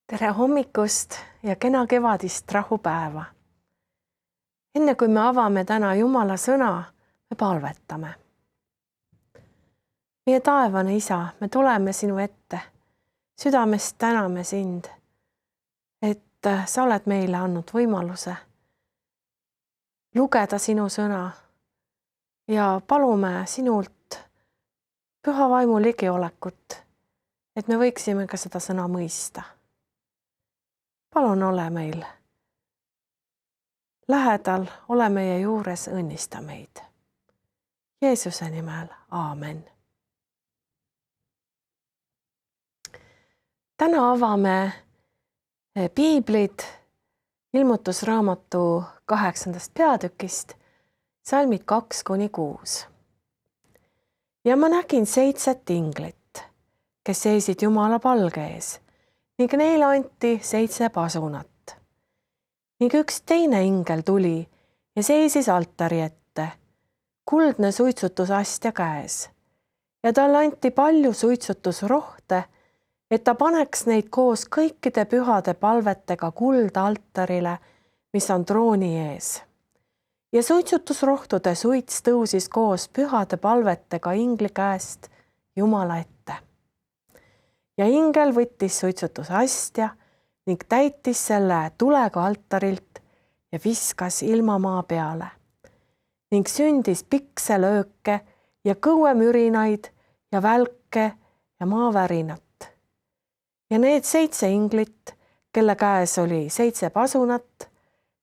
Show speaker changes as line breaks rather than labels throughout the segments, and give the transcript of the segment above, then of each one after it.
Tere hommikust ja kena kevadist rahupäeva. Enne kui me avame täna Jumala sõna, me palvetame. Meie taevane Isa, me tuleme sinu ette. Südamest täname sind, et sa oled meile andnud võimaluse lugeda sinu sõna ja palume sinult püha vaimu ligiolekut, et me võiksime ka seda sõna mõista. Palun ole meil lähedal, ole meie juures, õnnista meid. Jeesuse nimel, aamen. Täna avame piiblid ilmutusraamatu 8. peatükist, salmid 2-6. Ja ma nägin 7 inglit, kes seisid Jumala palge ees, ning neile anti 7 pasunat. Ning üks teine ingel tuli ja seisis altari ette, kuldne suitsutusastja käes. Ja talle anti palju suitsutusrohte, et ta paneks neid koos kõikide pühade palvetega kuldaltarile, mis on trooni ees. Ja suitsutusrohtude suits tõusis koos pühade palvetega ingli käest Jumala ette. Ja ingel võttis suitsutusastja ning täitis selle tulega altarilt ja viskas ilmamaa peale. Ning sündis pikselööke ja kõuemürinaid ja välke ja maavärinat. Ja need 7 inglit, kelle käes oli 7 pasunat,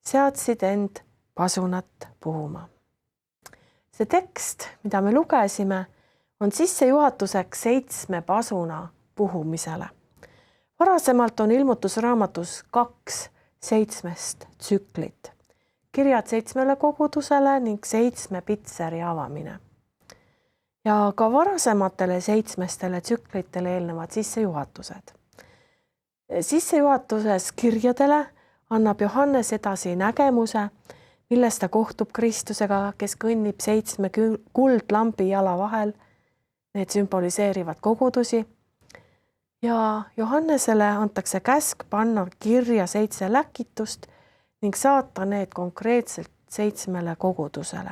seadsid end pasunat puhuma. See tekst, mida me lugesime, on sissejuhatuseks 7 pasuna puhumisele. Varasemalt on ilmutusraamatus 2 7 tsüklit. Kirjad 7 kogudusele ning 7 pitseri avamine. Ja ka varasematele 7 tsüklitele eelnevad sissejuhatused. Sissejuhatuses kirjadele annab Johannes edasi nägemuse, milles ta kohtub Kristusega, kes kõnnib 7 kuldlambi jala vahel. Need sümboliseerivad kogudusi. Ja Johannesele antakse käsk panna kirja 7 läkitust ning saata need konkreetselt 7 kogudusele.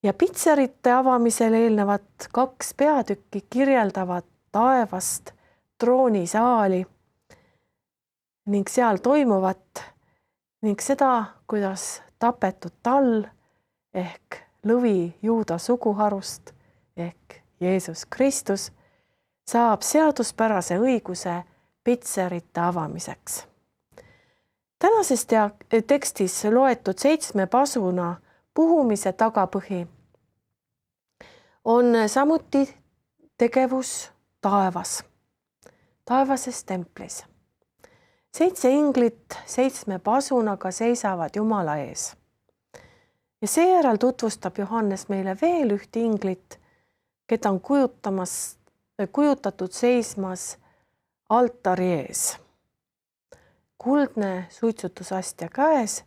Ja pitserite avamisel eelnevad 2 peatükki kirjeldavad taevast troonisaali ning seal toimuvat ning seda, kuidas tapetud tall ehk lõvi Juuda suguharust ehk Jeesus Kristus saab seaduspärase õiguse pitserite avamiseks. Tänases tekstis loetud 7 pasuna puhumise tagapõhi on samuti tegevus taevases templis. 7 inglit 7 pasunaga seisavad Jumala ees. Ja seejärel tutvustab Johannes meile veel üht inglit, keda on kujutatud seismas altari ees. Kuldne suitsutusastja käes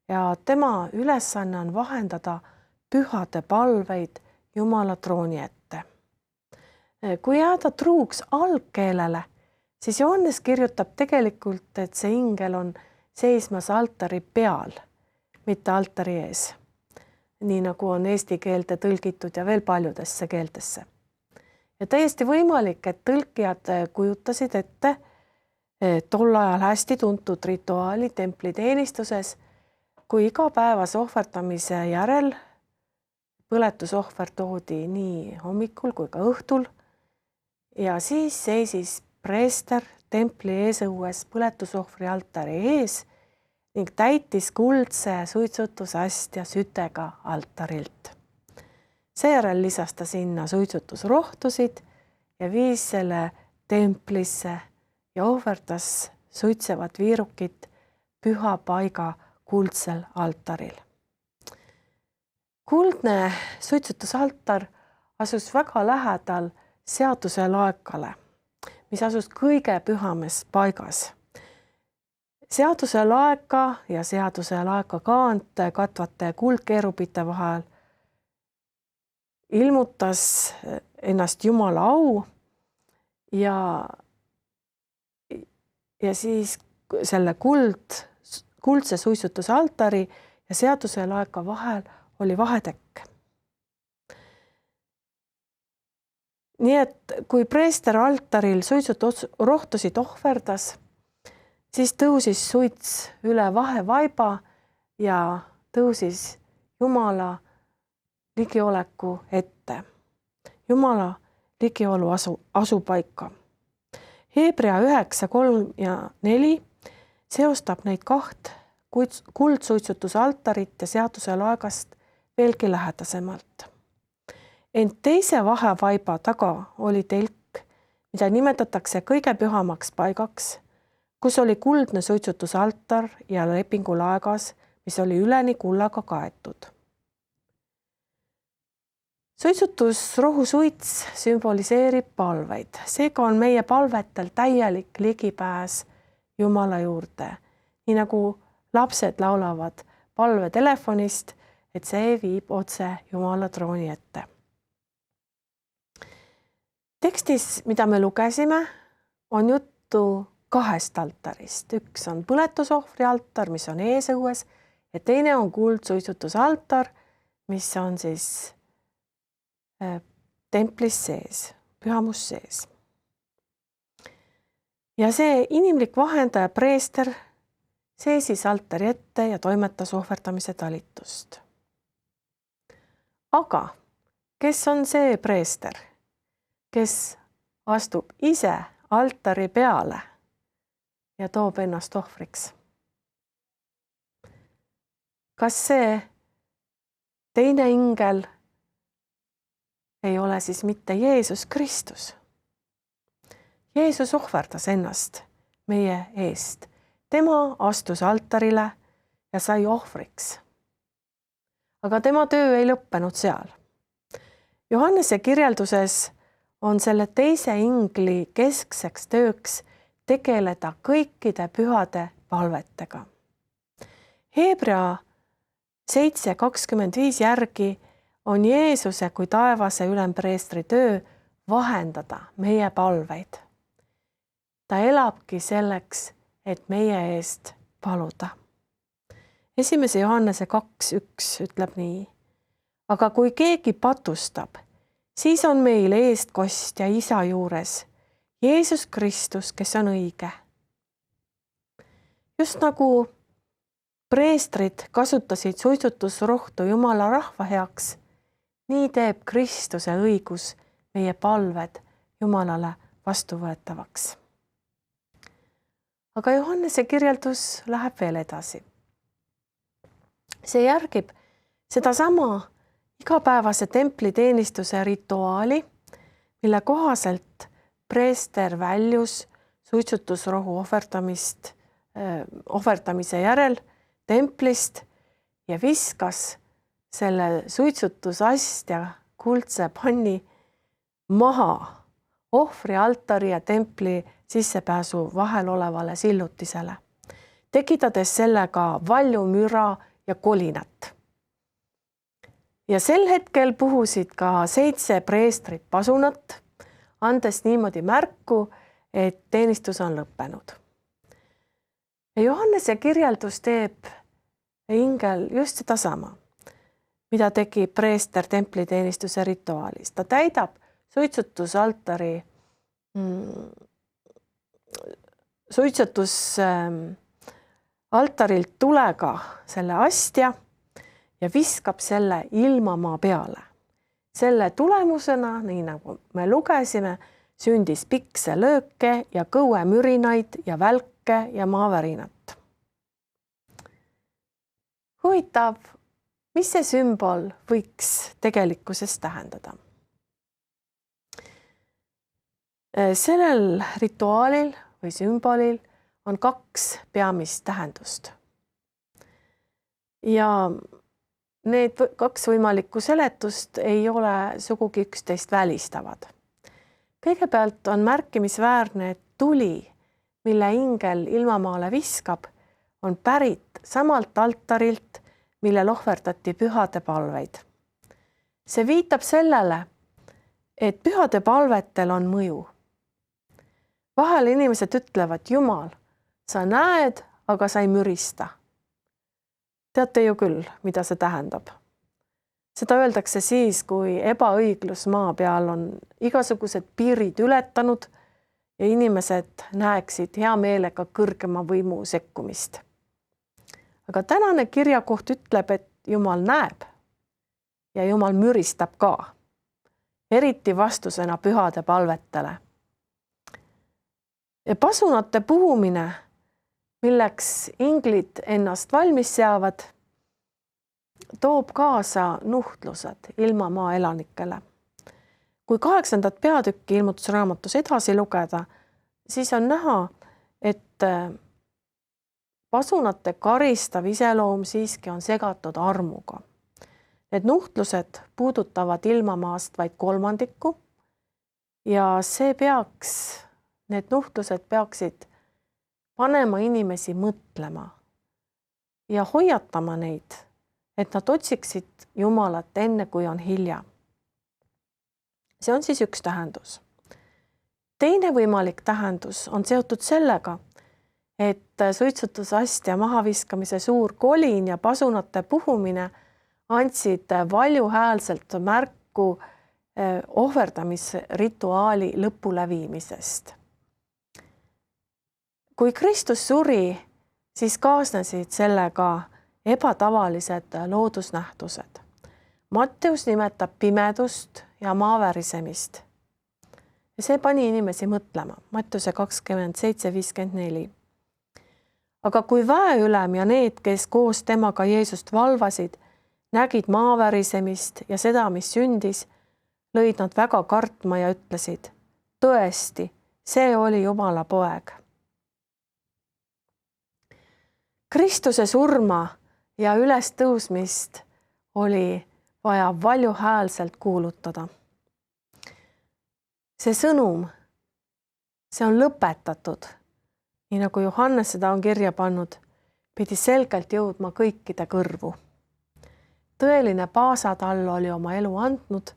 ja tema ülesanne on vahendada pühade palveid Jumala trooni ette. Kui jääda truuks algkeelele, siis Johannes kirjutab tegelikult, et see ingel on seismas altari peal, mitte altari ees. Nii nagu on eesti keelde tõlgitud ja veel paljudesse keeltesse. Ja täiesti võimalik, et tõlkijad kujutasid ette tol ajal hästi tuntud rituaali templiteenistuses, kui igapäevase ohverdamise järel põletusohver toodi nii hommikul kui ka õhtul ja siis seisis preester templi eesõues põletusohvri altari ees ning täitis kuldse suitsutusastja sütega altarilt. Seejärel lisas ta sinna suitsutusrohtusid ja viis selle templisse ja ohverdas suitsevat viirukit püha paiga kuldsel altaril. Kuldne suitsutusaltar asus väga lähedal seaduse laekale, mis asus kõige pühames paigas. Seaduse laeka ja seaduse laeka kaant katvate kuldkeerubite vahel ilmutas ennast Jumala au ja ja siis selle kuldse suitsutusaltari ja seaduse laeka vahel oli vahetekk. Nii et kui preester altaril suitsutusrohtusid ohverdas, siis tõusis suits üle vahevaiba ja tõusis Jumala ligioleku ette. Jumala ligiolu asupaika. Hebra 9, 3 ja 4 seostab neid kaht kuldsuitsutusaltarit ja seaduse laegast veelgi lähedasemalt. Ent teise vahevaiba taga oli telk, mida nimetatakse kõige pühamaks paigaks, kus oli kuldne suitsutusaltar ja lepingulaegas, mis oli üleni kullaga kaetud. Suitsutusrohu suits sümboliseerib palveid, seega on meie palvetel täielik ligipääs Jumala juurde, nii nagu lapsed laulavad palvetelefonist, et see viib otse Jumala trooni ette. Tekstis, mida me lugesime, on juttu kahest altarist. Üks on põletusohvri altar, mis on eesõues, ja teine on kuldsuitsutusaltar, mis on siis templis sees, pühamus sees. Ja see inimlik vahendaja preester seisis altari ette ja toimetas ohverdamise talitust. Aga kes on see preester, kes astub ise altari peale ja toob ennast ohvriks? Kas see teine ingel ei ole siis mitte Jeesus Kristus? Jeesus ohverdas ennast meie eest. Tema astus altarile ja sai ohvriks. Aga tema töö ei lõppenud seal. Johannese kirjelduses on selle teise ingli keskseks tööks tegeleda kõikide pühade palvetega. Hebra 7:25 järgi on Jeesuse kui taevase ülempreestri töö vahendada meie palveid. Ta elabki selleks, et meie eest paluda. 1. Johannese 2:1 ütleb nii. Aga kui keegi patustab, siis on meil eestkostja Isa juures, Jeesus Kristus, kes on õige. Just nagu preestrid kasutasid suitsutusrohtu Jumala rahva heaks, nii teeb Kristuse õigus meie palved Jumalale vastuvõetavaks. Aga Johannese kirjeldus läheb veel edasi. See järgib sedasama igapäevase templiteenistuse rituaali, mille kohaselt preester väljus suitsutusrohu ohverdamise järel templist ja viskas selle suitsutusastja kuldse panni maha ohvri altari ja templi sissepääsu vahel olevale sillutisele, tekitades sellega valju müra ja kolinat. Ja sel hetkel puhusid ka 7 preestrit pasunat, andes niimoodi märku, et teenistus on lõppenud. Ja Johannese kirjeldus teeb ingel just sedasama, mida tegi preester templiteenistuse rituaalis. Ta täidab suitsutusaltarilt tulega selle astja ja viskab selle ilmamaa peale. Selle tulemusena, nii nagu me lugesime, sündis pikselööke ja kõuemürinaid ja välke ja maavärinat. Huvitav, mis see sümbol võiks tegelikkuses tähendada? Sellel rituaalil või sümbolil on 2 peamist tähendust. Ja need 2 võimalikku seletust ei ole sugugi üksteist välistavad. Kõigepealt on märkimisväärne, et tuli, mille ingel ilmamaale viskab, on pärit samalt altarilt, millel ohverdati pühade palveid. See viitab sellele, et pühade palvetel on mõju. Vahel inimesed ütlevad, Jumal, sa näed, aga sa ei mürista. Teate ju küll, mida see tähendab. Seda öeldakse siis, kui ebaõiglus maa peal on igasugused piirid ületanud ja inimesed näeksid hea meelega kõrgema võimu sekkumist. Aga tänane kirjakoht ütleb, et Jumal näeb ja Jumal müristab ka, eriti vastusena pühade palvetele. Ja pasunate puhumine, milleks inglid ennast valmis seavad, toob kaasa nuhtlused ilmamaa elanikele. Kui 8. peatükki ilmutusraamatus edasi lugeda, siis on näha, et pasunate karistav iseloom siiski on segatud armuga. Need nuhtlused puudutavad ilmamaast vaid 1/3 ja need nuhtlused peaksid panema inimesi mõtlema ja hoiatama neid, et nad otsiksid Jumalat enne, kui on hilja. See on siis üks tähendus. Teine võimalik tähendus on seotud sellega, et suitsutusastja mahaviskamise suur kolin ja pasunate puhumine andsid valjuhäälselt märku ohverdamisrituaali lõpuleviimisest. Kui Kristus suri, siis kaasnesid sellega ebatavalised loodusnähtused. Matteus nimetab pimedust ja maavärisemist. Ja see pani inimesi mõtlema. Matteuse 27:54. Aga kui väeülem ja need, kes koos temaga Jeesust valvasid, nägid maavärisemist ja seda, mis sündis, lõid nad väga kartma ja ütlesid, tõesti, see oli Jumala poeg. Kristuse surma ja ülestõusmist oli vaja valjuhäälselt kuulutada. See sõnum, see on lõpetatud, nii nagu Johannes seda on kirja pannud, pidi selgelt jõudma kõikide kõrvu. Tõeline paasatall oli oma elu andnud,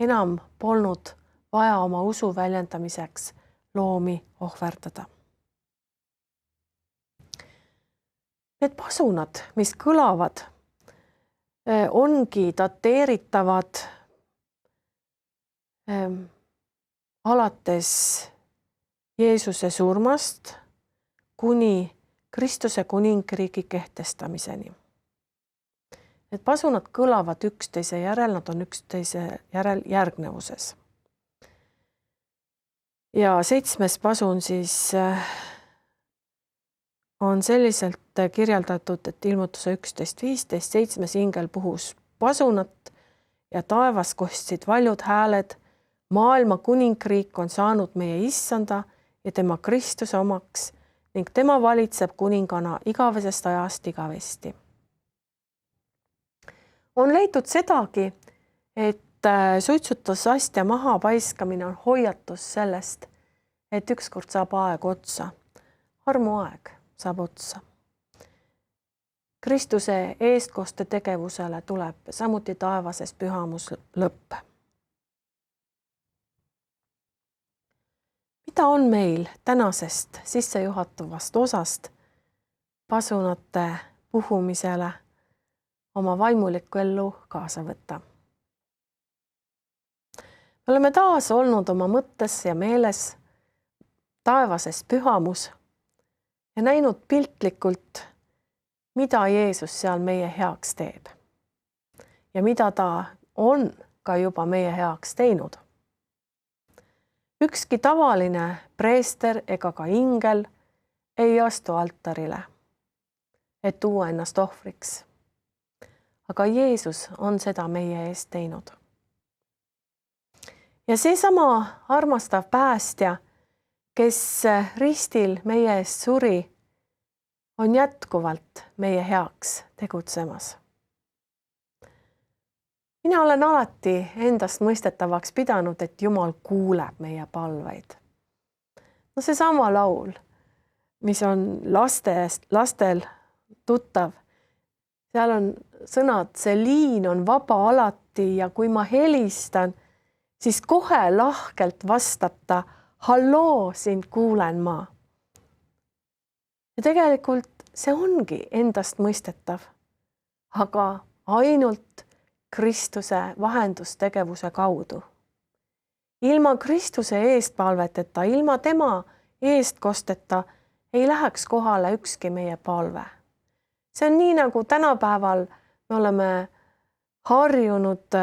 enam polnud vaja oma usu väljendamiseks loomi ohverdada. Need pasunad, mis kõlavad, ongi dateeritavad alates Jeesuse surmast kuni Kristuse kuningriigi kehtestamiseni. Need pasunad kõlavad üksteise järel, nad on üksteise järel järgnevuses. Ja 7. pasun siis on selliselt kirjeldatud, et ilmutuse 11:15 7. ingel puhus pasunat ja taevas kostsid valjud hääled. Maailma kuningriik on saanud meie issanda ja tema Kristuse omaks ning tema valitseb kuningana igavesest ajast igavesti. On leitud sedagi, et suitsutusastja mahapaiskamine on hoiatus sellest, et ükskord saab aeg otsa. Armuaeg saab otsa. Kristuse eestkoste tegevusele tuleb samuti taevases pühamus lõpp. Mida on meil tänasest sissejuhatavast osast pasunate puhumisele oma vaimulikku ellu kaasa võtta? Me oleme taas olnud oma mõttes ja meeles taevases pühamus ja näinud piltlikult, mida Jeesus seal meie heaks teeb ja mida ta on ka juba meie heaks teinud. Ükski tavaline preester ega ka ingel ei astu altarile, et tuua ennast ohvriks. Aga Jeesus on seda meie eest teinud. Ja seesama armastav päästja, kes ristil meie eest suri, on jätkuvalt meie heaks tegutsemas. Mina olen alati endast mõistetavaks pidanud, et Jumal kuuleb meie palveid. No seesama laul, mis on lastel tuttav, seal on sõnad, see liin on vaba alati ja kui ma helistan, siis kohe lahkelt vastab ta, halloo, sind kuulen ma. ja tegelikult see ongi endastmõistetav, aga ainult Kristuse vahendustegevuse kaudu. Ilma Kristuse eestpalveteta, ilma tema eestkosteta ei läheks kohale ükski meie palve. See on nii, nagu tänapäeval me oleme harjunud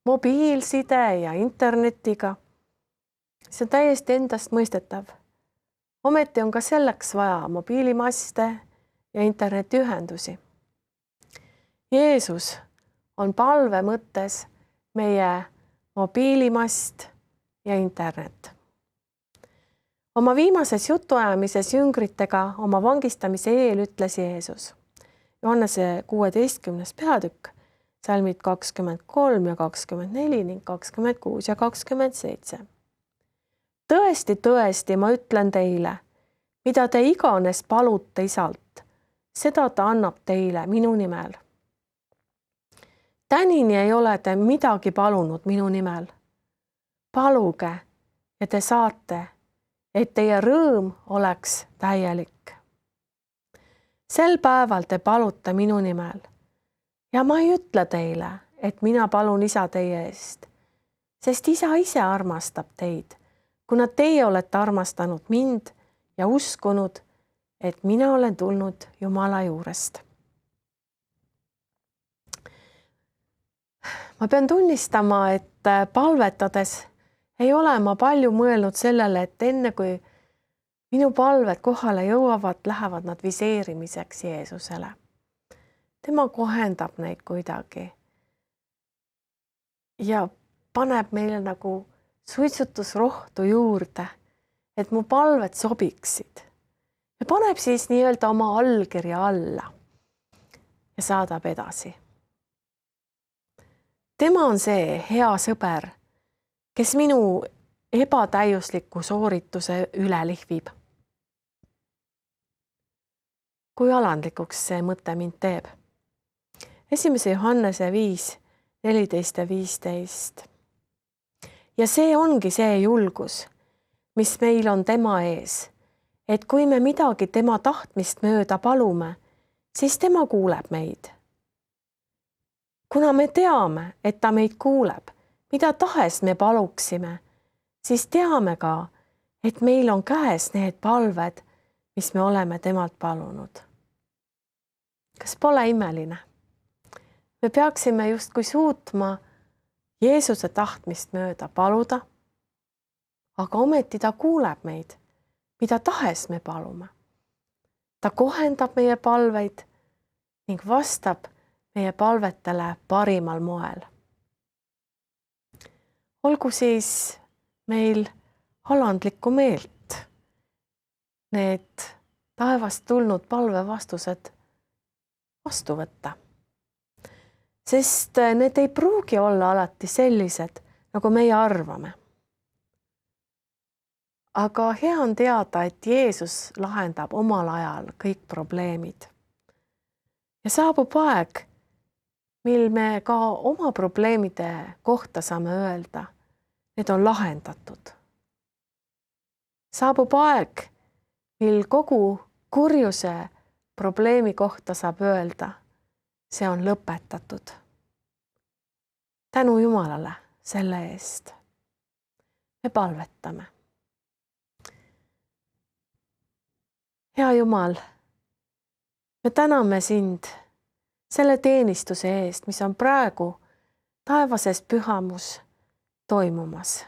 mobiilside ja internetiga. See on täiesti endastmõistetav. Ometi on ka selleks vaja mobiilimaste ja internetiühendusi. Jeesus on palve mõttes meie mobiilimast ja internet. Oma viimases jutuajamises jüngritega oma vangistamise eel ütles Jeesus. Johannese 16. peatükk, salmid 23 ja 24 ning 26 ja 27. Tõesti, tõesti, ma ütlen teile, mida te iganes palute Isalt, seda ta annab teile minu nimel. Tänini ei ole te midagi palunud minu nimel. Paluge ja te saate, et teie rõõm oleks täielik. Sel päeval te palute minu nimel ja ma ei ütle teile, et mina palun Isa teie eest, sest Isa ise armastab teid, kuna teie olete armastanud mind ja uskunud, et mina olen tulnud Jumala juurest. Ma pean tunnistama, et palvetades ei ole ma palju mõelnud sellele, et enne kui minu palved kohale jõuavad, lähevad nad viseerimiseks Jeesusele. Tema kohendab neid kuidagi ja paneb meile nagu suitsutusrohtu juurde, et mu palved sobiksid. Ja paneb siis nii-öelda oma allkirja alla ja saadab edasi. Tema on see hea sõber, kes minu ebatäiusliku soorituse üle lihvib. Kui alandlikuks see mõte mind teeb. 1. Johannese 5, 14 ja 15. Ja see ongi see julgus, mis meil on tema ees, et kui me midagi tema tahtmist mööda palume, siis tema kuuleb meid. Kuna me teame, et ta meid kuuleb, mida tahes me paluksime, siis teame ka, et meil on käes need palved, mis me oleme temalt palunud. Kas pole imeline? Me peaksime justkui suutma Jeesuse tahtmist mööda paluda, aga ometi ta kuuleb meid, mida tahes me palume. Ta kohendab meie palveid ning vastab meie palvetele parimal moel. Olgu siis meil alandlikku meelt need taevast tulnud palvevastused vastu võtta. Sest need ei pruugi olla alati sellised, nagu meie arvame. Aga hea on teada, et Jeesus lahendab omal ajal kõik probleemid. Ja saabub aeg, mil me ka oma probleemide kohta saame öelda, need on lahendatud. Saabub aeg, mil kogu kurjuse probleemi kohta saab öelda, see on lõpetatud. Tänu Jumalale selle eest. Me palvetame. Hea Jumal, me täname sind selle teenistuse eest, mis on praegu taevases pühamus toimumas.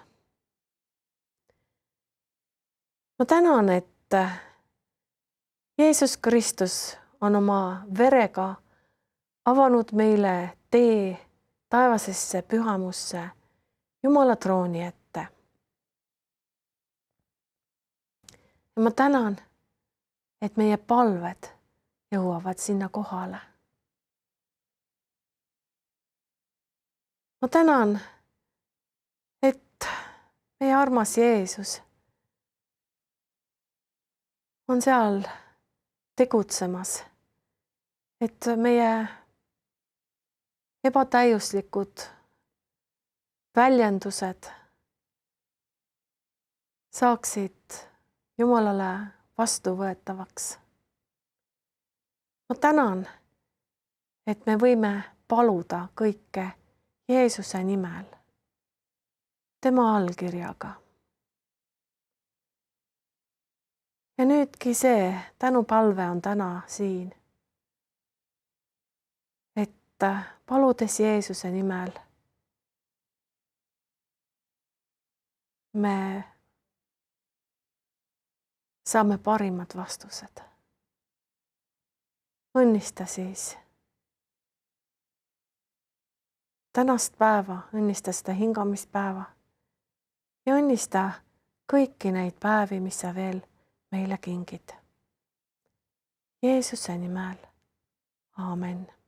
Ma tänan, et Jeesus Kristus on oma verega avanud meile tee taevasesse pühamusse Jumala trooni ette. Ja ma tänan, et meie palved jõuavad sinna kohale. Ma tänan, et meie armas Jeesus on seal tegutsemas, et meie ebatäiuslikud väljendused saaksid Jumalale vastuvõetavaks. Ma tänan, et me võime paluda kõike Jeesuse nimel, tema allkirjaga. Ja nüüdki see tänupalve on täna siin, et paludes Jeesuse nimel me saame parimad vastused. Õnnista siis tänast päeva, õnnista seda hingamispäeva ja õnnista kõiki neid päevi, mis sa veel meile kingid. Jeesuse nimel. Aamen.